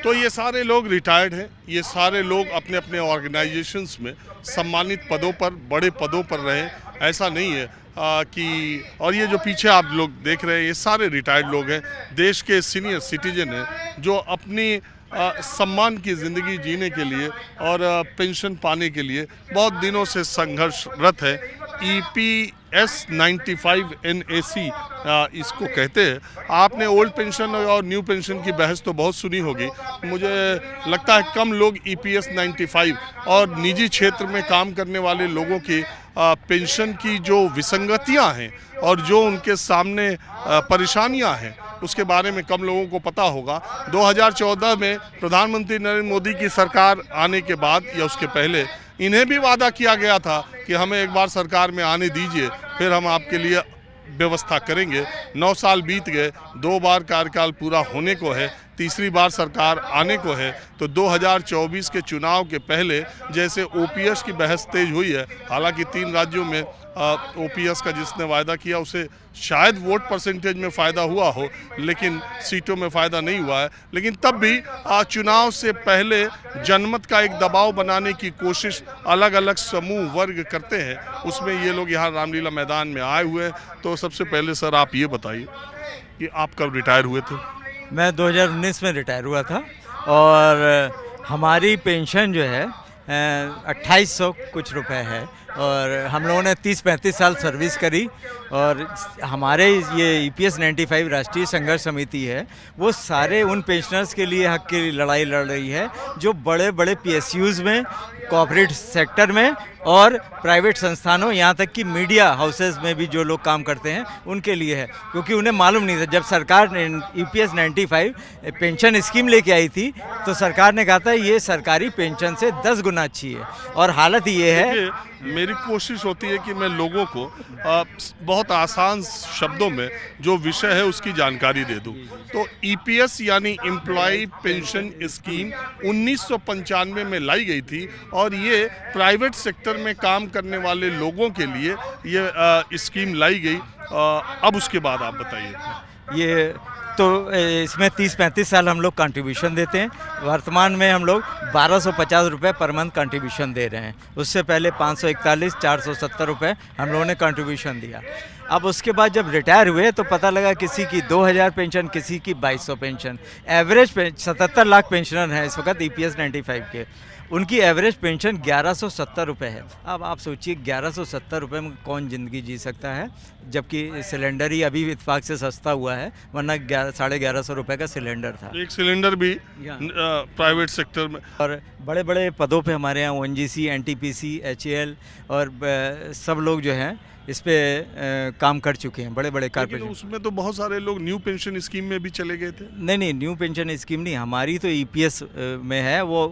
तो ये सारे लोग रिटायर्ड हैं, ये सारे लोग अपने अपने ऑर्गेनाइजेशंस में सम्मानित पदों पर, बड़े पदों पर रहे। ऐसा नहीं है कि, और ये जो पीछे आप लोग देख रहे हैं ये सारे रिटायर्ड लोग हैं, देश के सीनियर सिटीजन हैं जो अपनी सम्मान की ज़िंदगी जीने के लिए और पेंशन पाने के लिए बहुत दिनों से संघर्षरत है। EPS 95 NAC इसको कहते हैं। आपने ओल्ड पेंशन और न्यू पेंशन की बहस तो बहुत सुनी होगी। मुझे लगता है कम लोग EPS 95 और निजी क्षेत्र में काम करने वाले लोगों की पेंशन की जो विसंगतियां हैं और जो उनके सामने परेशानियां हैं उसके बारे में कम लोगों को पता होगा। 2014 में प्रधानमंत्री नरेंद्र मोदी की सरकार आने के बाद या उसके पहले इन्हें भी वादा किया गया था कि हमें एक बार सरकार में आने दीजिए, फिर हम आपके लिए व्यवस्था करेंगे। 9 साल बीत गए, 2 बार कार्यकाल पूरा होने को है, तीसरी बार सरकार आने को है। तो 2024 के चुनाव के पहले जैसे OPS की बहस तेज हुई है, हालांकि 3 राज्यों में OPS का जिसने वायदा किया उसे शायद वोट परसेंटेज में फ़ायदा हुआ हो, लेकिन सीटों में फ़ायदा नहीं हुआ है। लेकिन तब भी चुनाव से पहले जनमत का एक दबाव बनाने की कोशिश अलग अलग समूह वर्ग करते हैं, उसमें ये लोग यहाँ रामलीला मैदान में आए हुए हैं। तो सबसे पहले सर आप ये बताइए कि आप कब रिटायर हुए थे? मैं 2019 में रिटायर हुआ था और हमारी पेंशन जो है 2800 कुछ रुपए है और हम लोगों ने 30-35 साल सर्विस करी और हमारे ये EPS 95 राष्ट्रीय संघर्ष समिति है वो सारे उन पेंशनर्स के लिए हक की लड़ाई लड़ रही है जो बड़े बड़े PSUs में, कॉर्पोरेट सेक्टर में और प्राइवेट संस्थानों, यहाँ तक कि मीडिया हाउसेस में भी जो लोग काम करते हैं उनके लिए है। क्योंकि उन्हें मालूम नहीं था, जब सरकार ने EPS 95 पेंशन स्कीम लेके आई थी तो सरकार ने कहा था ये सरकारी पेंशन से 10 गुना अच्छी है और हालत ये है। मेरी कोशिश होती है कि मैं लोगों को बहुत आसान शब्दों में जो विषय है उसकी जानकारी दे दूं। तो EPS यानी एम्प्लॉय पेंशन स्कीम 1995 में लाई गई थी और ये प्राइवेट सेक्टर में काम करने वाले लोगों के लिए ये स्कीम लाई गई। अब उसके बाद आप बताइए। ये तो इसमें 30-35 साल हम लोग कंट्रीब्यूशन देते हैं। वर्तमान में हम लोग 1250 रुपये पर मंथ कंट्रीब्यूशन दे रहे हैं। उससे पहले 541, 470 रुपये हम लोगों ने कंट्रीब्यूशन दिया। अब उसके बाद जब रिटायर हुए तो पता लगा किसी की 2000 पेंशन, किसी की 2200 पेंशन। एवरेज 77 लाख पेंशनर हैं इस वक्त EPS 95 के। उनकी एवरेज पेंशन 1170 रुपये है। अब आप सोचिए 1170 रुपये में कौन ज़िंदगी जी सकता है, जबकि सिलेंडर ही अभी इत्तेफाक से सस्ता हुआ है, वरना 1150 रुपये का सिलेंडर था। एक सिलेंडर भी प्राइवेट सेक्टर में। और बड़े बड़े पदों पे हमारे यहाँ ONGC, NTPC, HAL और सब लोग जो हैं इस पे काम कर चुके हैं, बड़े बड़े कारपोरेशन। उसमें तो बहुत सारे लोग न्यू पेंशन स्कीम में भी चले गए थे। नहीं, न्यू पेंशन स्कीम नहीं, हमारी तो EPS में है। वो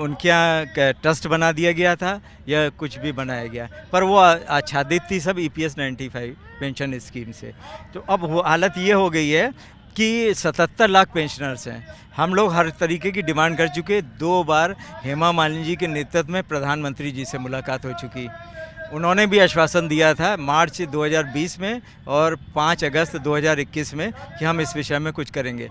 उनके यहाँ ट्रस्ट बना दिया गया था या कुछ भी बनाया गया, पर वो आच्छादित थी सब EPS 95 पेंशन स्कीम से। तो अब हालत ये हो गई है कि 77 लाख पेंशनर्स हैं। हम लोग हर तरीके की डिमांड कर चुके। 2 बार हेमा मालिनी जी के नेतृत्व में प्रधानमंत्री जी से मुलाकात हो चुकी। उन्होंने भी आश्वासन दिया था मार्च 2020 में और 5 अगस्त 2021 में कि हम इस विषय में कुछ करेंगे।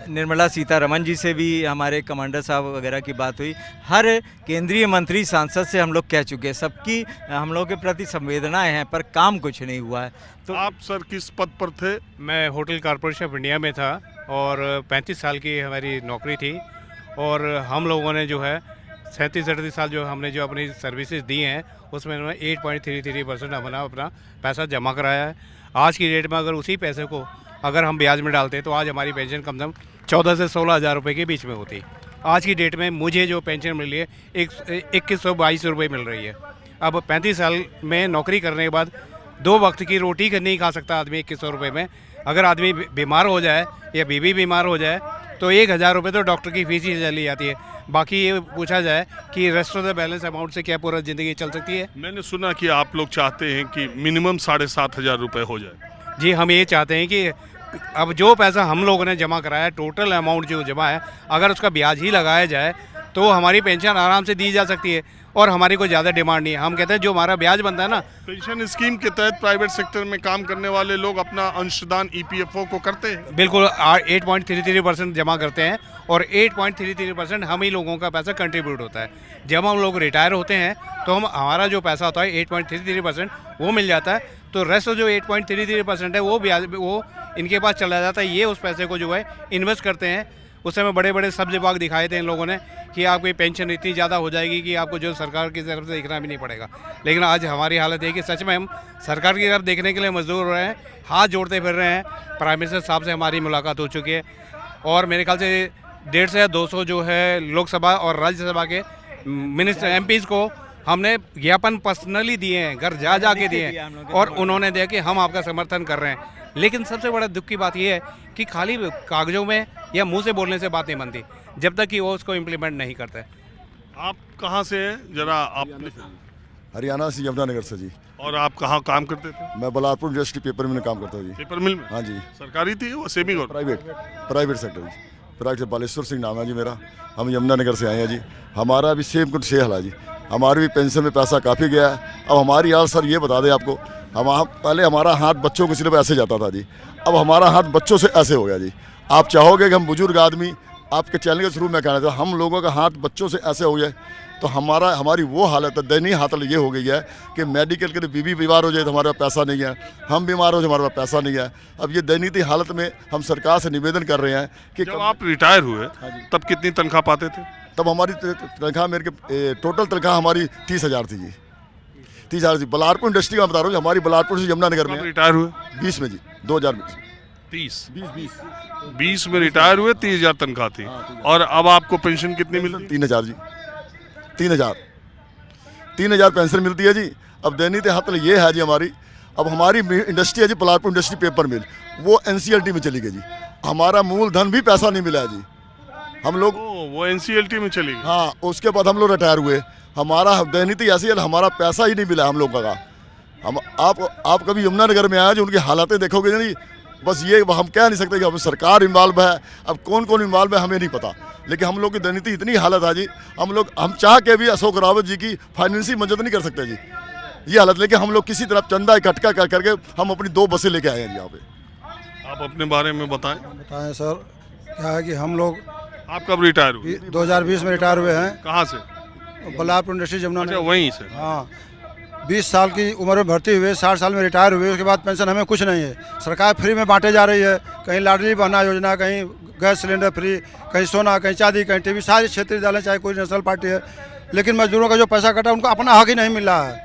निर्मला सीतारमण जी से भी हमारे कमांडर साहब वगैरह की बात हुई। हर केंद्रीय मंत्री, सांसद से हम लोग कह चुके हैं, सबकी हम लोग के प्रति संवेदनाएं हैं, पर काम कुछ नहीं हुआ है। तो आप सर किस पद पर थे? मैं होटल कॉरपोरेशन ऑफ इंडिया में था और 35 साल की हमारी नौकरी थी और हम लोगों ने जो है 37-38 साल जो हमने जो अपनी सर्विसेज दी हैं उसमें 8.33% हमने अपना पैसा जमा कराया है। आज की डेट में अगर उसी पैसे को अगर हम ब्याज में डालते तो आज हमारी पेंशन कम से कम 14 से 16 हज़ार रुपये के बीच में होती। आज की डेट में मुझे जो पेंशन मिल रही है 2122 रुपये मिल रही है। अब 35 साल में नौकरी करने के बाद 2 वक्त की रोटी नहीं खा सकता आदमी 2100 रुपये में। अगर आदमी बीमार हो जाए या बीवी बीमार हो जाए तो 1000 रुपये तो डॉक्टर की फीस ही चली जाती है। बाकी ये पूछा जाए कि rest of the balance amount से क्या पूरा ज़िंदगी चल सकती है। मैंने सुना कि आप लोग चाहते हैं कि मिनिमम 7500 रुपये हो जाए। जी, हम ये चाहते हैं कि अब जो पैसा हम लोगों ने जमा कराया, टोटल अमाउंट जो जमा है, अगर उसका ब्याज ही लगाया जाए तो हमारी पेंशन आराम से दी जा सकती है और हमारी कोई ज़्यादा डिमांड नहीं है। हम कहते हैं जो हमारा ब्याज बनता है ना, पेंशन स्कीम के तहत प्राइवेट सेक्टर में काम करने वाले लोग अपना अंशदान ईपीएफओ को करते हैं। बिल्कुल 8.33% जमा करते हैं और 8.33% हम ही लोगों का पैसा कंट्रीब्यूट होता है। जब हम लोग रिटायर होते हैं तो हमारा जो पैसा होता है 8.33% वो मिल जाता है, तो रेस्ट जो 8.33% है वो इनके पास चला जाता है। ये उस पैसे को जो है इन्वेस्ट करते हैं। उस समय बड़े बड़े सब्ज बाग दिखाए थे इन लोगों ने कि आपकी पेंशन इतनी ज़्यादा हो जाएगी कि आपको जो सरकार की तरफ से देखना भी नहीं पड़ेगा। लेकिन आज हमारी हालत है कि सच में हम सरकार की तरफ देखने के लिए मजबूर हो रहे हैं, हाथ जोड़ते फिर रहे हैं। प्राइम मिनिस्टर साहब से हमारी मुलाकात हो चुकी है और मेरे ख्याल से 150 से 200 जो है लोकसभा और राज्यसभा के मिनिस्टर एमपीज़ को हमने ज्ञापन पर्सनली दिए हैं, घर जा के दिए हैं और उन्होंने दिया कि हम आपका समर्थन कर रहे हैं। लेकिन सबसे बड़ा दुख की बात यह है कि खाली कागजों में या मुंह से बोलने से बात नहीं बनती जब तक कि वो उसको इम्प्लीमेंट नहीं करते। आप कहाँ से हैं जरा आप? हरियाणा से, यमुनानगर से जी। और आप कहाँ काम करते थे? मैं बलारपुर इंडस्ट्री पेपर मिल में काम करता हूँ जी। पेपर मिल में? हाँ जी। सरकारी थी वो सेमी गवर्नमेंट? प्राइवेट सेक्टर जी। प्राइवेट से बालेश्वर सिंह नाम है जी मेरा। हम यमुनानगर से आए हैं जी। हमारा भी सेम कुछ से हाल है जी। हमारी भी पेंशन में पैसा काफ़ी गया है। अब हमारी हाल सर ये बता दें आपको, हम पहले हमारा हाथ बच्चों के सिर्फ ऐसे जाता था जी, अब हमारा हाथ बच्चों से ऐसे हो गया जी। आप चाहोगे कि हम बुजुर्ग आदमी, आपके चैनल के शुरू में कहना था, हम लोगों का हाथ बच्चों से ऐसे हो जाए तो हमारी वो हालत है, दयनीय हालत ये हो गई है कि मेडिकल के लिए बीवी बीमार हो जाए तो हमारे पास पैसा नहीं है, हम बीमार हो जाए हमारे पास पैसा नहीं है। अब ये दयनीय हालत में हम सरकार से निवेदन कर रहे हैं कि जब आप रिटायर हुए तब कितनी तनख्वाह पाते थे? तब हमारी तनख्वाह मेरे टोटल तनख्वाह हमारी 30,000 थी जी। 30,000 थी। बलारपुर इंडस्ट्री का बता रहा हूँ, हमारी बलारपुर से यमुनानगर में। रिटायर हुए 20 में जी, 2020 20 में रिटायर हुए, 30,000 तनख्वाह थी। और अब आपको पेंशन कितनी मिलती? 3,000 जी। 3,000 पेंशन मिलती है जी। अब दैनिक हाथ ये है जी हमारी, अब हमारी इंडस्ट्री है जी बलारपुर इंडस्ट्री पेपर मिल, वो एनसीएलटी में चली गई जी। हमारा मूलधन भी पैसा नहीं मिला है जी। हम लोग वो एनसीएलटी में चली गई। हाँ, उसके बाद हम लोग रिटायर हुए। हमारा दैनिक ऐसी है, हमारा पैसा ही नहीं मिला हम लोगों का। हम आप कभी यमुनानगर में आए जो उनकी हालातें देखोगे नहीं, बस ये हम कह नहीं सकते कि हम सरकार इन्वॉल्व है, अब कौन कौन इन्वॉल्व है हमें नहीं पता, लेकिन हम लोग की दैनिक इतनी हालत है जी, हम चाह के भी अशोक रावत जी की फाइनेंशियल मदद नहीं कर सकते जी। ये हालत, लेकिन हम लोग किसी तरफ चंदा इकट्ठा कर करके हम अपनी 2 बसें लेके आए हैं जी यहाँ पे। आप अपने बारे में बताएं। सर, क्या है कि हम लोग आप कब रिटायर हुए? 2020 में रिटायर हुए हैं। कहाँ से? बलारपुर इंडस्ट्री अच्छा, वहीं से। हाँ, 20 साल की उम्र में भर्ती हुए, 60 साल में रिटायर हुए। उसके बाद पेंशन हमें कुछ नहीं है। सरकार फ्री में बांटे जा रही है, कहीं लाडली बहना योजना, कहीं गैस सिलेंडर फ्री, कहीं सोना, कहीं चांदी, कहीं टीवी, सारी क्षेत्रीय डालें, चाहे कोई नेशनल पार्टी है। लेकिन मजदूरों का जो पैसा कटा उनको अपना हक ही नहीं मिल रहा है।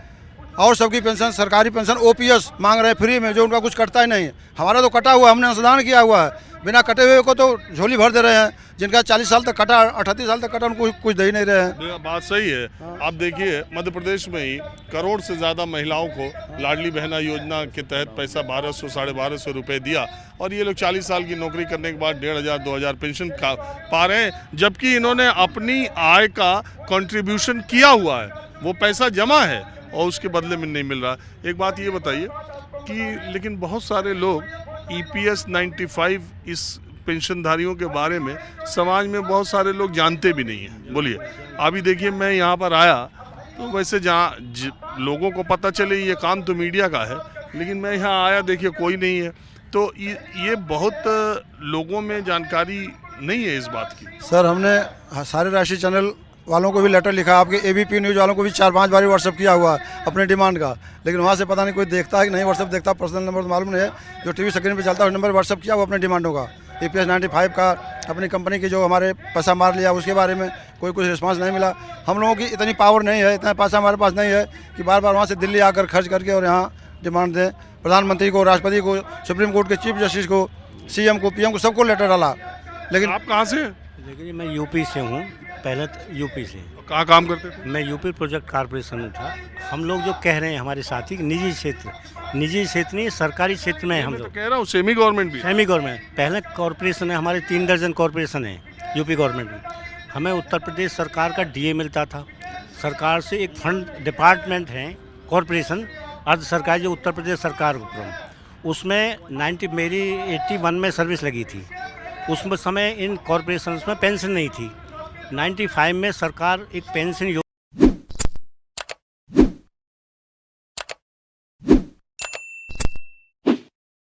और सबकी पेंशन, सरकारी पेंशन ओपीएस मांग रहे हैं फ्री में, जो उनका कुछ कटता ही नहीं है। हमारा तो कटा हुआ, हमने अंशदान किया हुआ है, बिना कटे हुए को तो झोली भर दे रहे हैं। जिनका 40 साल तक कटा, 38 साल तक कटा, उनको कुछ दे ही नहीं रहे हैं। बात सही है। आप देखिए मध्य प्रदेश में ही करोड़ से ज़्यादा महिलाओं को लाडली बहना योजना के तहत पैसा 1200 साढ़े 1200 रुपये दिया, और ये लोग 40 साल की नौकरी करने के बाद 1,500 2,000 पेंशन पा रहे हैं, जबकि इन्होंने अपनी आय का कंट्रीब्यूशन किया हुआ है, वो पैसा जमा है और उसके बदले में नहीं मिल रहा। एक बात ये बताइए कि लेकिन बहुत सारे लोग EPS 95 इस पेंशनधारियों के बारे में समाज में बहुत सारे लोग जानते भी नहीं हैं। बोलिए, अभी देखिए मैं यहाँ पर आया तो वैसे जहाँ लोगों को पता चले ये काम तो मीडिया का है, लेकिन मैं यहाँ आया देखिए कोई नहीं है, तो ये बहुत लोगों में जानकारी नहीं है इस बात की। सर, हमने सारे राष्ट्रीय चैनल वालों को भी लेटर लिखा, आपके ABP न्यूज़ वालों को भी 4-5 बार व्हाट्सअप किया हुआ अपने डिमांड का, लेकिन वहाँ से पता नहीं कोई देखता है कि नहीं व्हाट्सअप देखता। पर्सनल नंबर तो मालूम नहीं है, जो टीवी स्क्रीन पे चलता है उस नंबर व्हाट्सअप किया हुआ अपने डिमांडों का। EPS 95 का अपनी कंपनी की जो हमारे पैसा मार लिया उसके बारे में कोई कुछ रिस्पांस नहीं मिला। हम लोगों की इतनी पावर नहीं है, इतना पैसा हमारे पास नहीं है कि बार बार वहाँ से दिल्ली आकर खर्च करके और यहाँ डिमांड दें। प्रधानमंत्री को, राष्ट्रपति को, सुप्रीम कोर्ट के चीफ जस्टिस को, CM को, PM को, सबको लेटर डाला। लेकिन आप कहाँ से? देखिए, मैं यूपी से हूँ, पहले यूपी से। कहाँ काम करते थे? मैं यूपी प्रोजेक्ट कॉर्पोरेशन में था। हम लोग जो कह रहे हैं हमारे साथी, निजी क्षेत्र नहीं, सरकारी क्षेत्र में हम मैं तो लोग कह रहा हूँ सेमी गवर्नमेंट भी। सेमी गवर्नमेंट पहले कॉरपोरेशन है, हमारे 3 दर्जन कॉरपोरेशन है यूपी गवर्नमेंट में। हमें उत्तर प्रदेश सरकार का DA मिलता था। सरकार से एक फंड डिपार्टमेंट है कॉरपोरेशन अर्ध सरकारी, जो उत्तर प्रदेश सरकार को, उसमें मेरी 81 में सर्विस लगी थी। उस समय इन कॉरपोरेशन में पेंशन नहीं थी, 95 में सरकार एक पेंशन